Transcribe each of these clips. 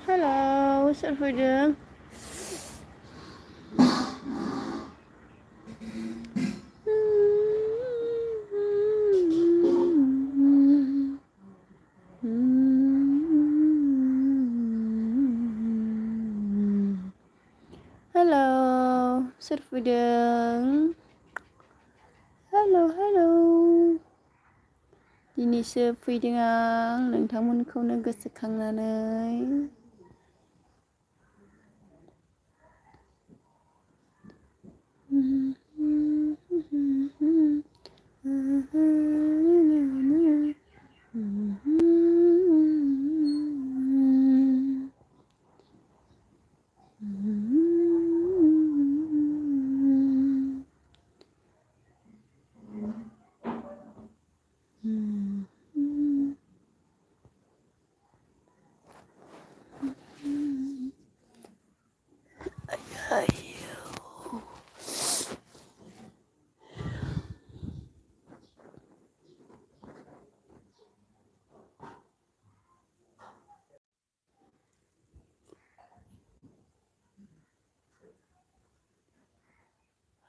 Halo, soर फैदों? Halo, soर फैदों? Halo, halo. दिनैसो फैदों आं नोंथांमोनखौनो गोसोखांनानै।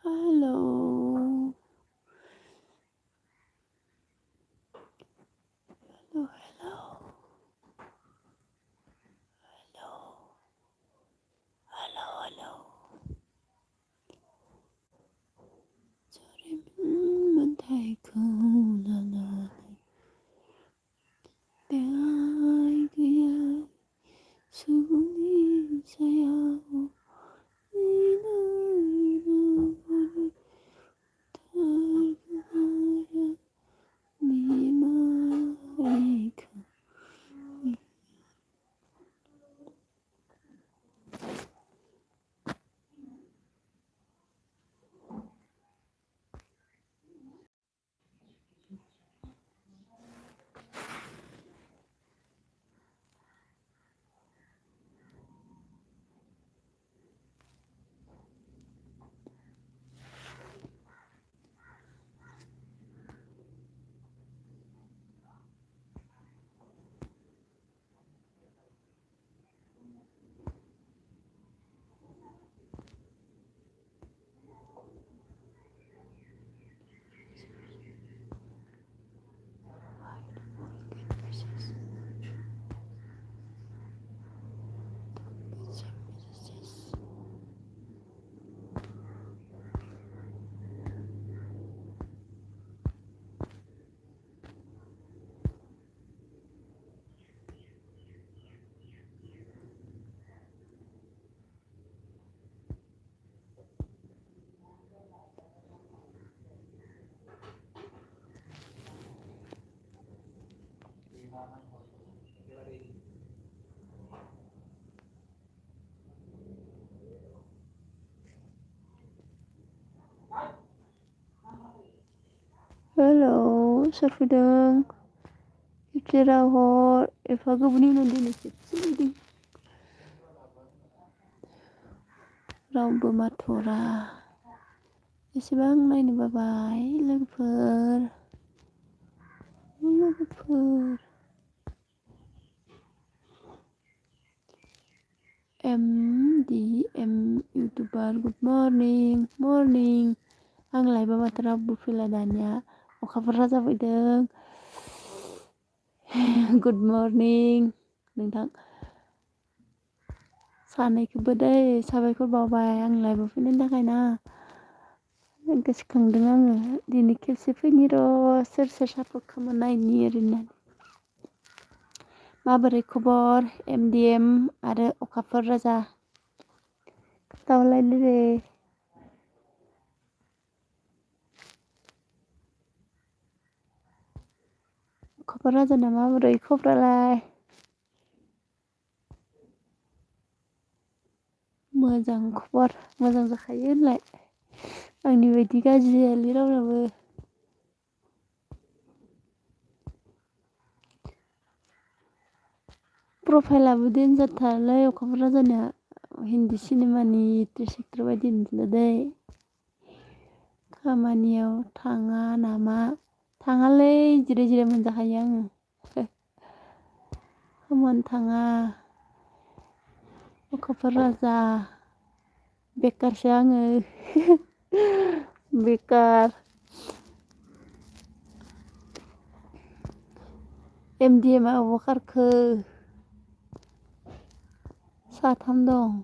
Halo. Halo, halo. Halo. Halo, halo. Mình thấy không là để ai kia xuống đi sao đi nơi đâu thôi thôi đi mãi không. Halo, soर फैदों? Kira hor, Eva गोबावनि उनाव दिनै खेबसे फैदों। रावबो माथरा एसेबां नायनो बाबाय लोगोफोर MDM इउटुबार गुड मर्निं आं लाइभआ माथो रावबो फैला दानिया अखाफोरा जाफैदों। गुड मर्निं नोंथां सानैखौबो दै साबायखर बावबाय आं लाइभआव फैनायनि थाखाय ना गोसोखांदों आङो दिनै खेबसे फैनि र' सोर सापर्ट खालामो नायनि ओरैनो माबोरै खबर MDM आरो अखाफोर राजा खोन्थाहरलायदो दे। अखाफोर राजाना माबोरै खबरालाय? मोजां खबर मोजां जाखायो होनलाय। आंनि बायदि गाज्रि जायालै रावनाबो। प्रफाइलाबो देनजारथारलै अखाफोर राजानिया हिन्दी सिनेमानि एक्ट्रेस एक्टर बायदि नुथारदों। खामानियाव थाङा नामा? थाङालै जिराय जिराय मोनजाखायो आङो। खामानि थाङा अखाफोर राजा बेखारसो आङो बेकार। MDMआ अबाव खारखो? साथाम दं।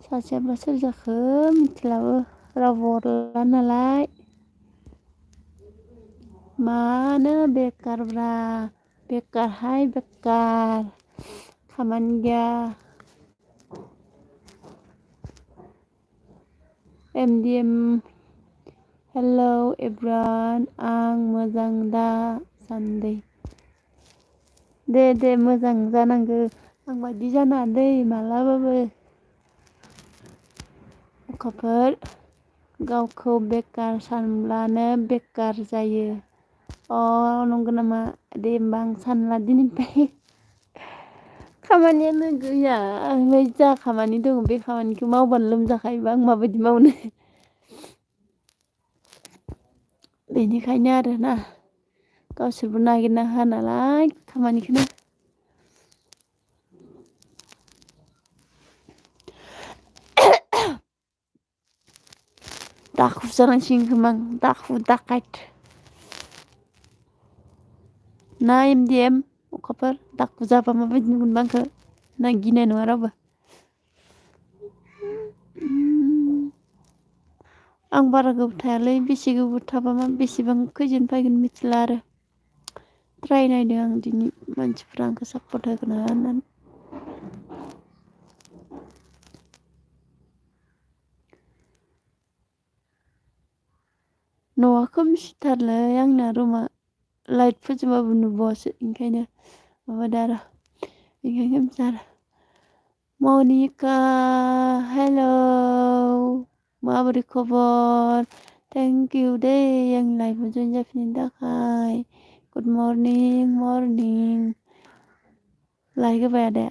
सासेयाबा सोर जाखो मिथिलाबो रावबो हरला नालाय। मानो बेकारब्रा बेकारहाय बेकार खामानि गैया। MDM हेलौ एभ्रिवान आं मोजां दा सान्दै। दे मोजां जानांगौ आं बायदि जानाङा दै मालाबाबो। अखाफोर गावखौ बेकार सानब्लानो बेकार जायो। नंगौ नामा? दे होमबा आं सानला दिनैनिफ्राय। खामानियानो गैया ओमफ्राय जा खामानि दङ बे खामानिखौ मावबानो लोमजाखायोबा आं माबायदि मावनो। बेनिखायनो आरोना गावसोरबो नागिरना होआ नालाय खामानिखौनो। दाखु जानांसिगोन खोमा आं दाखु दाखायथ। ना MDM अखाफोर दाखु जाबा माबायदि नुगोनबा आंखौ ना गिनाय नङा रावबो? आं बारा गोबाव थायालै बेसे गोबाव थाबा बेसेबां खैजोन फैगोन मिथिला आरो। ट्राय नायदों आं दिनै मानसिफ्रा आंखौ सापर्ट होगोन ना होआ होननानै। न'आ खोमसिथारलै आंना रुमा लाइट फोजोंबाबो नुबावासो ओंखायनो माबादो आरो ओंखायनो खोमसि आरो। मनिका हेलौ माबोरै खबर? थेंक इउ दे आंनि लाइफआव जइन जाफिननायनि थाखाय। गुड मर्निं लाइक होबाय आदाया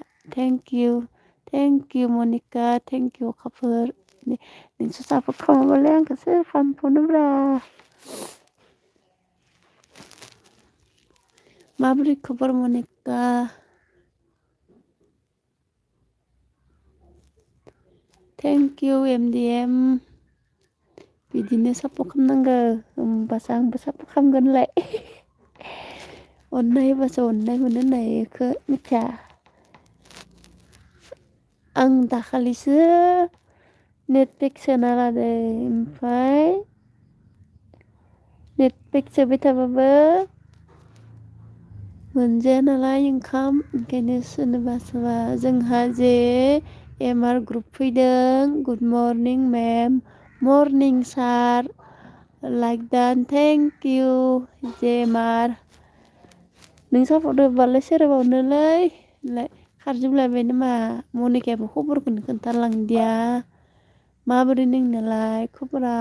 thank you Manika thank you अखाफोर। नोंसो सापर्ट खालामाबालाय आंखौ सोर खालामबावनोब्रा। माबोरै खबर मनिका? थेंक इउ MDM बिदिनो सापर्ट खालामनांगौ होमबासो आंबो सापर्ट खालामगोनलाय। अननाय होबासो अननाय मोनो होननायखौ मिथिया? आं दाखालिसो नेटपेक सोना लादों ओमफ्राय नेटपेक सोबाय थाबाबो मोनजाया नालाय ओंखाम ओंखायनो सोनो बासोबा जोंहा जे MR ग्रुप फैदों good morning ma'am morning sir like डान थेंक इउ JMR। नों सापर्ट होबालाय सोर होबावनोलै खारजोबलायबाय नामा? मनिकायाबो खबरखौनो खोन्थालांदिया माबोरै नोंनालाय खबरा?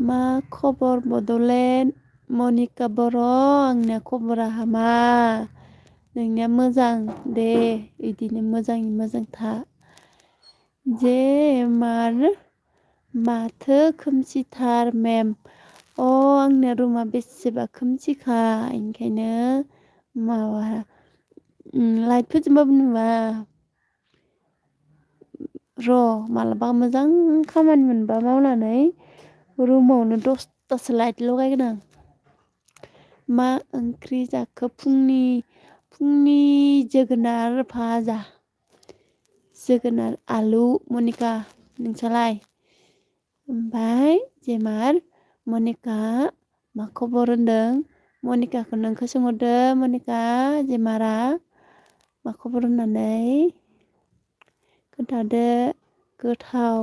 मा खबर बड'लेण्ड? मनिका बर' आंना खबरा हामा नोंनिया मोजां दे बिदिनो मोजाङै मोजां था। JMR माथो खोमसिथार मेम। आंना रुमा बेसेबा खोमसिखा ओंखायनो माबा लाइट फोजोंबाबो नुवा। र' मालाबा मोजां खामानि मोनबा मावनानै रुमावनो 10थासो लाइट लगायगोन आं। मा ओंख्रि जाखो फुंनि जोगोनार भाजा। जोगोनार आलु मनिका नोंसालाय? ओमफ्राय जेमार मनिका मा खबर होनदों मनिकाखौ नोंखौ सोंहरदो मनिका जेमारा मा खबर होननानै खोन्थादो गोथाव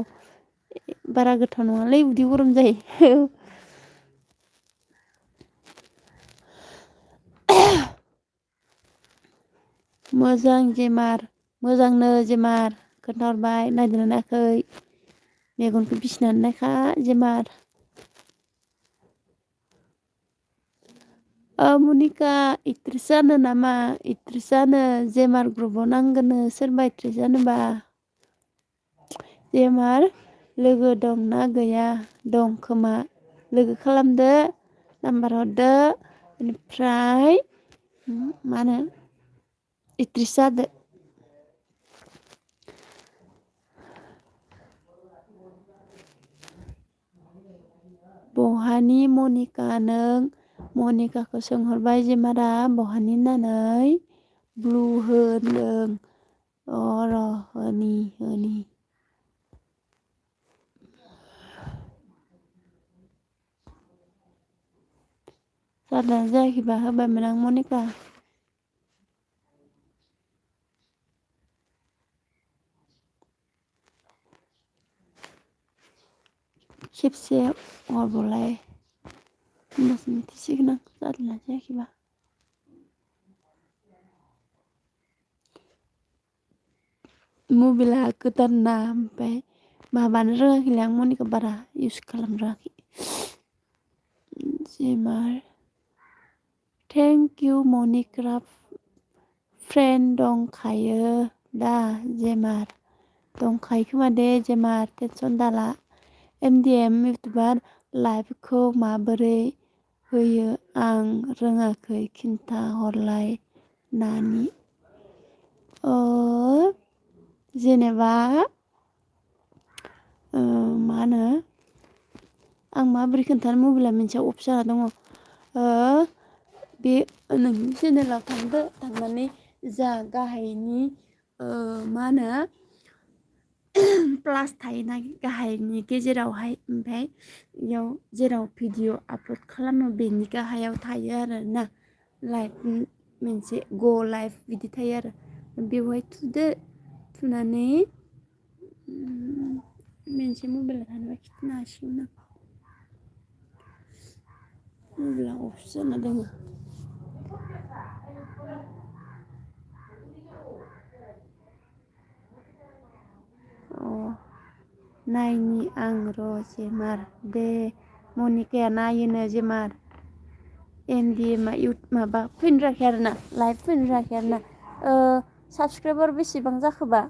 बारा गोथाव नङालै उदै गरम जायो मोजां जेमार मोजांनो जेमार खोन्थाहरबाय नायदोंना नायाखै मेगनखौ बिसिनानै नायखा जेमार मनिका एक्ट्रेस जानो नामा एक्ट्रेस जानो जेमार ग्रुपाव नांगोनो सोरबा एक्ट्रेस जानोबा जेमार लोगो दंना गैया दं खोमा लोगो खालामदो नाम्बार हरदो बेनिफ्राय मा होनो एक्ट्रेस जादो बहानि मनिका नों मनिकाखौ सोंहरबाय जेमारा बहानि होननानै ब्लु होनदों र' होनि जादोंना जायाखैबा होबायमोन आं मनिका खेबसे हरबावलाय होमबासो मिथिसिगोन आं जादोंना जायाखैबा मबाइला गोदान ना ओमफ्राय माबानो रोङाखैलै आं मनिका बारा इउस खालामनो रोङाखै GMR thank you Manika friend दंखायो दा जेमार दंखायो खोमा दे जेमार टेनसन दाला MDM इउटुबार लाइभखौ माबोरै होयो आं रोङाखै खिन्थाहरलाय नानि जेनेबा मा होनो आं माबोरै खोन्थानो मबाइला मोनसे अफ जाना दङ बे नोंनि चेनेलाव थांदो थांनानै जा गाहायनि मा होनो प्लास थायोना गाहायनि गेजेरावहाय ओमफ्राय बेयाव जेराव भिडिअ आपल'ड खालामो बेनि गाहायाव थायो आरोना लाइभ मोनसे ग लाइभ बिदि थायो आरो बेवहाय थुदो थुनानै मोनसे मबाइला थानोबा खिन्थानो हासिगोन आं मबाइला अफसो जाना दङ नायनि आं र' जेमार दे मनिकाया नायोनो जेमार MDMआ माबा फैनो रोङाखै आरोना लाइभ फैनो रोङाखै आरोना साबसक्राइबार बेसेबां जाखोबा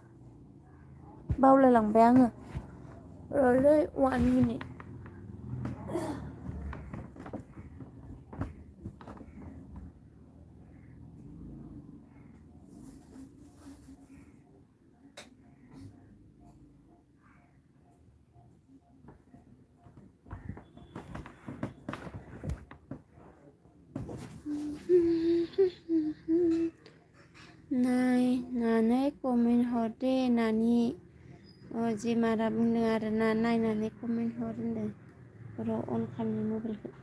बावलायलांबाय आङो र'लै 1 मिनिट नायनानै कमेन्ट हर दे नानि जेमारा बुंदों आरोना नायनानै कमेन्ट हर होनदों र' अन खालामनि मबाइलखौ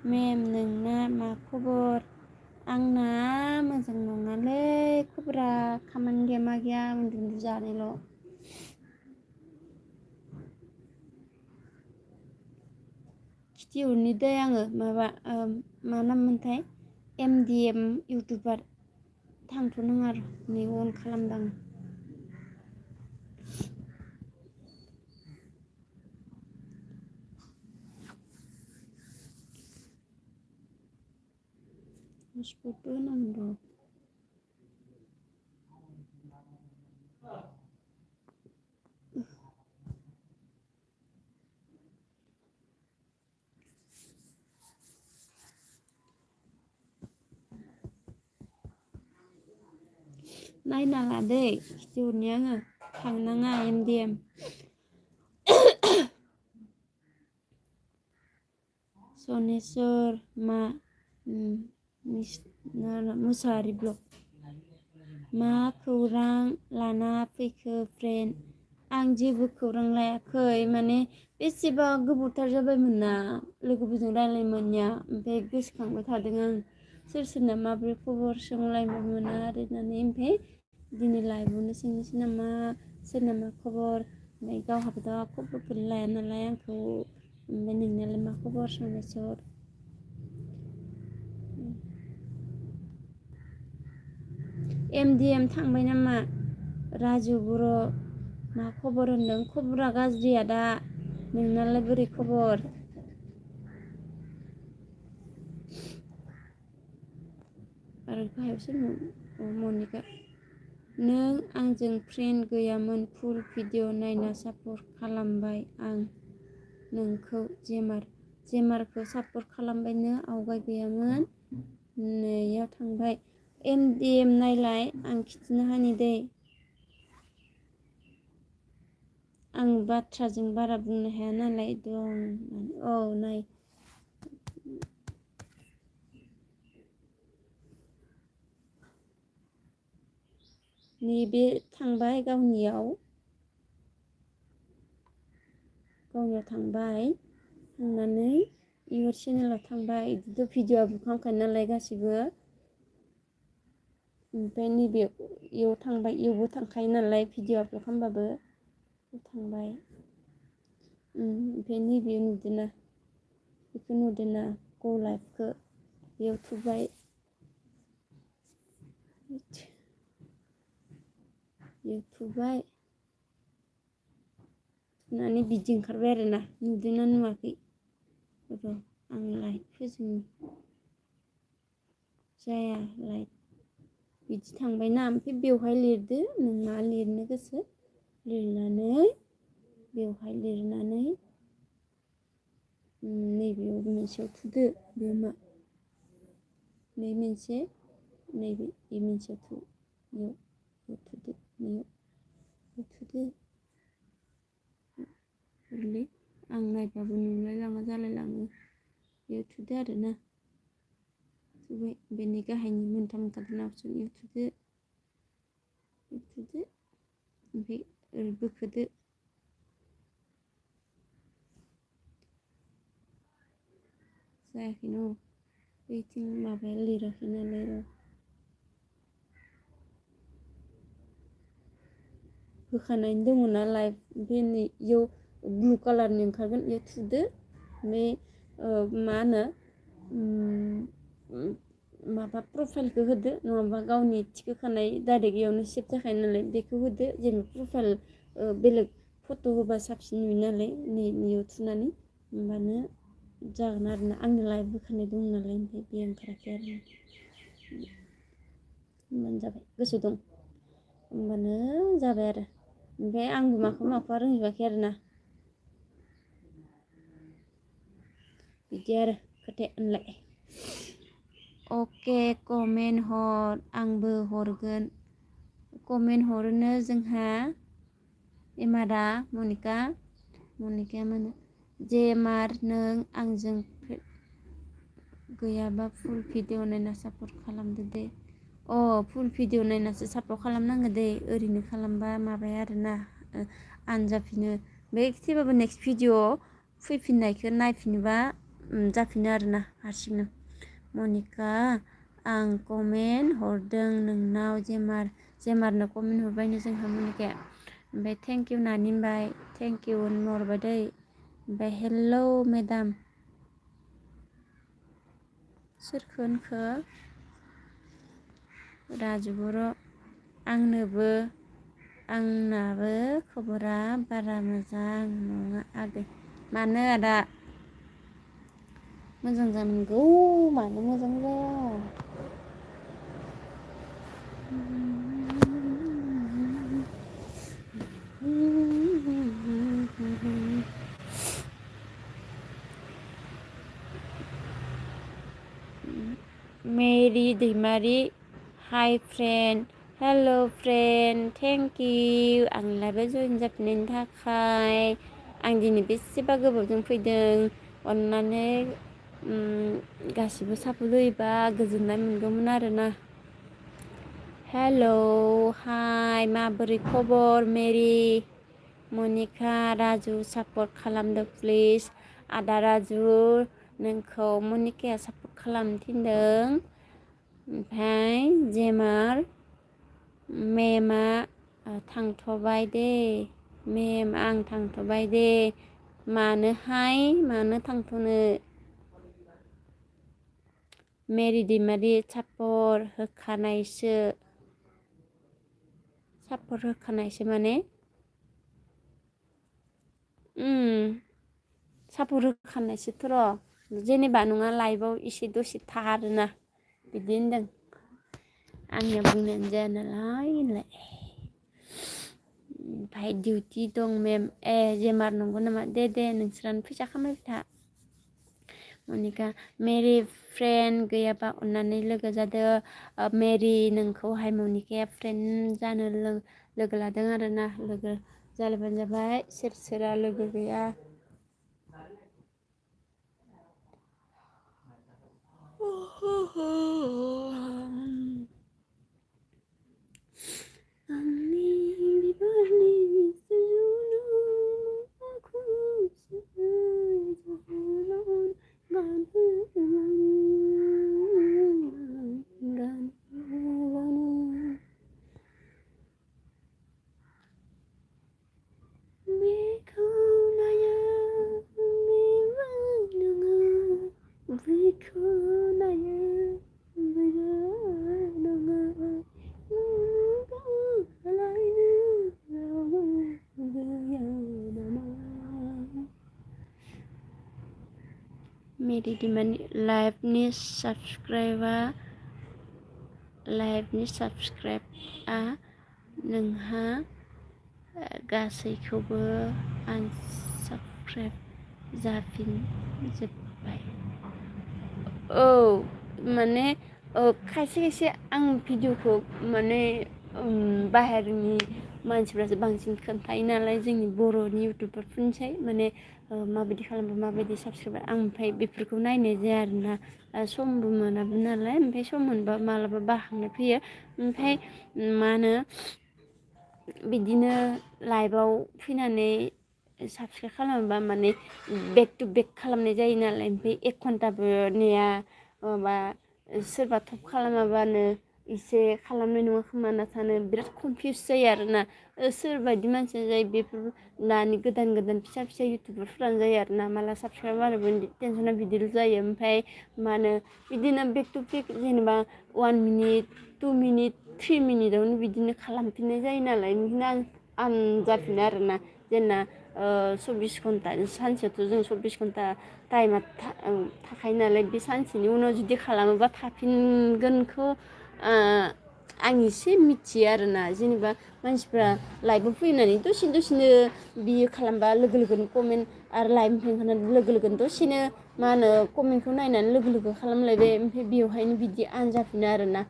मेम नोंना मा खबर आंना मोजां नङालै खबरा खामानि गैया मा गैया उन्दु जानायल' खिथिहरनि दै आङो माबा मा नाममोनथाय MDM इउटुबार थांथ'नाङा आरो नै अन खालामदां हटस्पटबो होनांगौ नायना लादै खिथिहरनि आङो थांनाङा MDM सनेस्वर मा मुसाहारि ब्लग मा खौरां लाना फैखो फ्रेन्ड? आं जेबो खौरां लायाखै माने बेसेबा गोबावथार जाबायमोन ना लोगोफोरजों रायज्लायनो मोनिया ओमफ्राय गोसोखांबाय थादों आं सोर सोरना माबोरै खबर सोंलायनो मोना आरो होननानै ओमफ्राय दिनै लाइभआवनो सोंनोसै नामा सोरना मा खबर ओमफ्राय गावहाबोथ' खबरखौनो लाया नालाय आंखौ ओमफ्राय नोंनालाय मा खबर सोंनायसर MDM थांबाय नामा राजु बर' मा खबर होनदों खबरा गाज्रिया दा नोंनालाय बोरै खबर आरो गाहायाव सोरमोन मनिका नों आंजों फ्रेन्ड गैयामोन फुल भिडिअ नायना सापर्ट खालामबाय आं नोंखौ जेमारखौ सापर्ट खालामबायनो आवगाय गैयामोन नैयाव थांबाय MDM नायलाय आं खिथिनो हानि दै आं बाथ्राजों बारा बुंनो हाया नालाय दं औ नाय नैबे थांबाय गावनियाव थांबाय थांनानै इउर चेनेलाव थांबाय बिदिथ' भिडिअ बुखांखायो नालाय गासिबो ओमफ्राय नैबे इयाव थांबाय इयावबो थांखायो नालाय भिडिअ आपल'ड खालामबाबो थांबाय ओमफ्राय नैबे नुदोंना बेखौ नुदोंना ग लाइभखौ बेयाव थुबाय थुबाय थुनानै बिदि ओंखारबाय आरोना नुदोंना नुवाखै र' आं लाइट फोजोंनि जाया लाइट बिदि थांबायना ओमफ्राय बेवहाय लिरदो नों मा लिरनो गोसो लिरनानै बेवहाय लिरनानै नैबेयाव मोनसेयाव थुदो बे मा नै मोनसे नैबे बे मोनसेयाव थु बेयाव थुदो नैयाव थुदो गोरलै आं नायबाबो नुलाय लाङा जालायलाङो बेयाव थुदो आरोना थुबाय बेनि गाहायनि मोनथाम ओंखारदोंना अपसन इयाव थुदो ओमफ्राय ओरै बोखोदो जायाखै न' बैथिं माबाया लिराखै नालाय र' होखानायनि दङ ना लाइभ ओमफ्राय नै इयाव ब्लु कालारनि ओंखारगोन इयाव थुदो ओमफ्राय मा होनो माबा प्रफाइलखौ होदो नङाबा गावनि थिखोखानाय डाइरेक्ट इयावनो सेभ जाखायो नालाय बेखौ होदो जेनेबा प्रफाइल बेलेग फट' होबा साबसिन नुयो नालाय नैयाव थुनानै होमबानो जागोन आरोना आंनि लाइभ होखानाय दं नालाय ओमफ्राय बे ओंखाराखै आरो होमबानो जाबाय गोसो दं होमबानो जाबाय आरो ओमफ्राय आंबो माखौबा रोंजोबाखै आरोना बिदि आरो खोथाया होनलाय अके कमेन्ट हर आंबो हरगोन कमेन्ट हरोनो जोंहा एमारा मनिकाया मोनो जेमार नों आंजों गैयाबा फुल भिडिअ नायना सापर्ट खालामदो दे फुल भिडिअ नायनासो सापर्ट खालामनांगौ दे ओरैनो खालामबा माबाया आरोना आनजाफिनो बे थेबाबो नेक्स्ट भिडिअ फैफिननायखौ नायफिनोबा जाफिनो आरोना हारसिंनो मनिका आं कमेन्ट हरदों नोंनाव जेमारनो कमेन्ट हरबायनो जोंहा मनिकाया ओमफ्राय थेंक इउ नानि होनबाय थेंक इउ हरबाय दै ओमफ्राय हेलौ मेडाम सोरखौ होनखो राजु बर' आंनाबो खबरा बारा मोजां नङा आगै मानो आदा मोजां जानांगौ मानो मोजां जाया मेरि दैमारि हाय friend hello' friend thank you आंनि लाइभआव जइन जाफिननायनि थाखाय आं दिनै बेसेबा गोबावजों फैदों अननानै गासिबो सापर्ट होयोबा गोजोननाय मोनगौमोन आरोना हेलौ हाय माबोरै खबर मेरि मनिका राजु सापर्ट खालामदो प्लिज आदा राजु नोंखौ मनिकाया सापर्ट खालामनो थिनदों ओमफ्राय जेमार मेमा थांथ'बाय दे मेम आं थांथ'बाय दे मानोहाय मानो थांथ'नो मेरि दैमारि सापर्ट होखानायसो माने सापर्ट होखानायसोथ' र' जेनेबा नङा लाइभआव एसे दसे था आरोना बिदि होनदों आंनिया बुंनायानो जाया नालाय होनलाय ओमफ्राय डिउटि दं मेम जेमार नंगौ नामा दे नोंसोरानो फैसा खामायबाय था मनिका मेरि फ्रेन्ड गैयाबा अननानै लोगो जादो मेरि नोंखौहाय मनिकाया फ्रेन्ड जानो लोगो लादों आरोना लोगो जालायबानो जाबाय सोर सोरा लोगो गैया मेरि दिमानि लाइभनि साबस्क्राइबआ नोंहा गासैखौबो आनसाबस्क्राइब जाफिनजोब्बाय औ माने खायसे खायसे आं भिडिअखौ माने बाहेरनि मानसिफ्रासो बांसिन खोन्थायो नालाय जोंनि बर'नि इउटुबारफोरनिसाय माने माबायदि खालामबा माबायदि साबस्क्राइबार आं ओमफ्राय बेफोरखौ नायनाय जाया आरोना समबो मोनाबो नालाय ओमफ्राय सम मोनबा मालाबा बाखांनाय फैयो ओमफ्राय मा होनो बिदिनो लाइभआव फैनानै साबस्क्राइब खालामोबा माने बेक टु बेक खालामनाय जायो नालाय ओमफ्राय 1 घन्टाबो नेया माबा सोरबा थप खालामाबानो एसे खालामनाय नङा खोमा होनना सानो बिराद कनफिउस जायो आरोना सोरबायदि मानसिया जायो बेफोर दानि गोदान फिसा इउटुबारफोरानो जायो आरोना माला साबस्क्राइब जानोबो टेनसना बिदिल' जायो ओमफ्राय मा होनो बिदिनो बेक टु बेक जेनेबा 1 मिनिट 2 मिनिट 3 मिनिटआवनो बिदिनो खालामफिननाय जायो नालाय बिदिनो आं जाफिनो आरोना जोंना 24 घन्टा सानसेयावथ' जों 24 घन्टा टाइमा थाखायो नालाय बे सानसेनि उनाव जुदि खालामोबा थाफिनगोनखौ आं एसे मिथियो आरोना जेनेबा मानसिफ्रा लाइभआव फैनानै दसेनो बियो खालामबा लोगो लोगोनो कमेन्ट आरो लाइभनिफ्राय ओंखारनानै लोगो लोगोनो दसेनो मा होनो कमेन्टखौ नायनानै लोगो खालामलायबाय ओमफ्राय बेवहायनो बिदि आनजाफिनो आरोना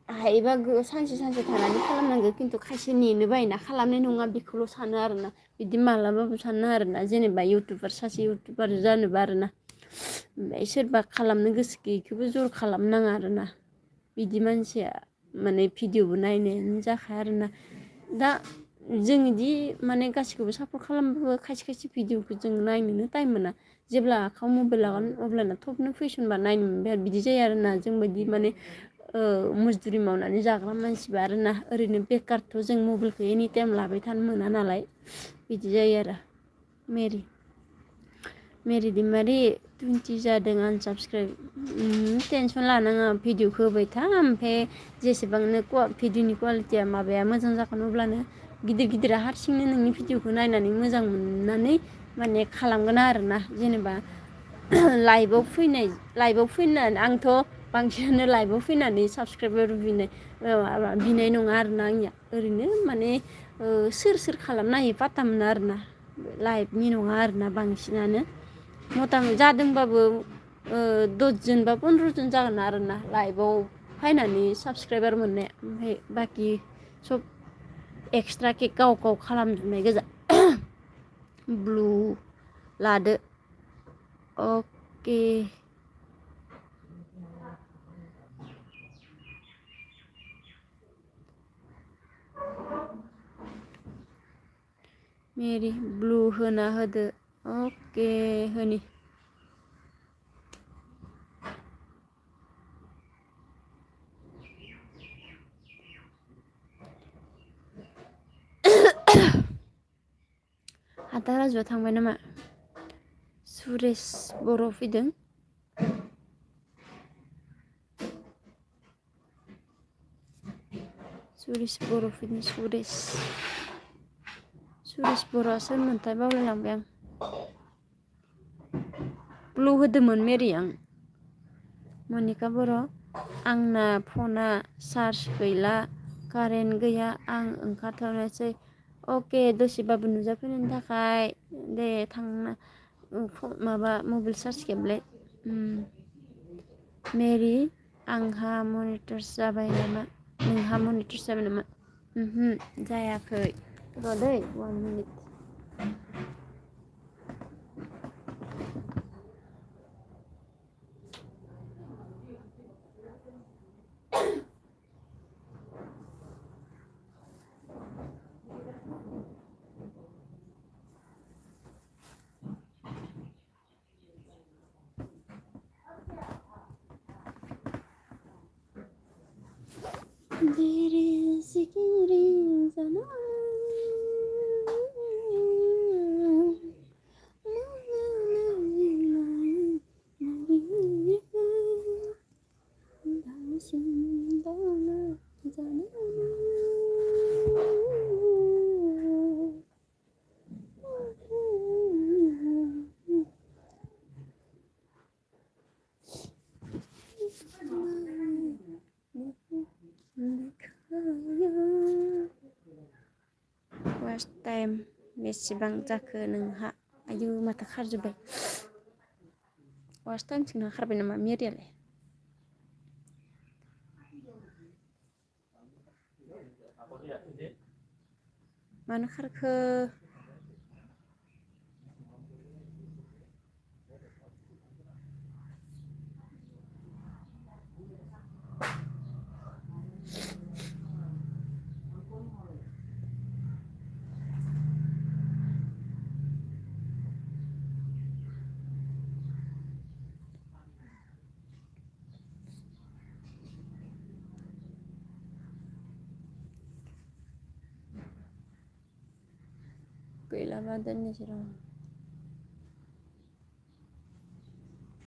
हायोबा सानसे थानानै खालामनांगौ खिन्थु खायसे नेनो बायोना खालामनाय नङा बेखौल' सानो आरोना बिदि मालाबाबो सानो आरोना जेनेबा सासे इउटुबार जानोबा आरोना ओमफ्राय सोरबा खालामनो गोसो गैयैखौबो जर खालामनाङा आरोना बिदि मानसिया माने भिडिअबो नायनायानो जाखाया आरोना दा जों इदि माने गासिखौबो सापर्ट खालामबाबो खायसे भिडिअखौ जों नायनोनो टाइम मोना जेब्ला आखायाव मबाइल लागोन अब्लाना थबनो कुइसनबा नायनो मोनबाय बिदि जायो आरोना जोंबायदि माने मजदुरि मावनानै जाग्रा मानसिबा आरोना ओरैनो बेकारथ' जों मबाइलखौ एनि टाइम लाबाय थानो मोना नालाय बिदि जायो आरो मेरि दैमारि 20 जादों आनसाबस्क्राइब टेनसन लानाङा भिडिअखौ होबाय था ओमफ्राय जेसेबांनो भिडिअनि कुवालिटिया माबाया मोजां जागोन अब्लानो गिदिरा हारसिंनो नोंनि भिडिअखौ नायनानै मोजां मोननानै माने खालामगोन आरोना जेनेबा लाइभआव फैनानै आंथ' बांसिनानो लाइभआव फैनानै साबस्क्राइबार बिनाय नङा आरोना आंनिया ओरैनो माने सोर खालामनो हायो पात्ता मोना आरोना लाइभनि नङा आरोना बांसिनानो मथा मथि जादोंबाबो 10 जन बा 15 जन जागोन आरोना लाइभआव फैनानै साबस्क्राइबार मोननाया ओमफ्राय बाखि सब एक्सट्राके गाव खालामजोबनाय गोजा ब्लु लादो अके मेरि ब्लु होना होदो अके होनि आदा राजुआ थांबाय नामा सुरेश बर' फैदों सुरेश बर' फैदों सुरेश बर'आ सोरमोनथाय बावलायलांबाय आं ब्लु होदोंमोन मेरि आं मनिका बर' आंना फना चार्ज गैला कारेन्ट गैया आं ओंखारथ'नोसै अके दसेबाबो नुजाफैनायनि थाखाय दे थांना माबा मबाइल चार्ज खेबलाय मेरि आंहा मनिटर्स जाबाय नामा नोंहा मनिटर्स जाबाय नामा जायाखै र' दै 1 minute Diri sikiri sana Watch time बेसेबां जाखो नोंहा आयु माथो खारजोब्बाय watch time सिंना खारबाय नामा मेरियालाय मानो खारखो गैलाबा दोननोसै र'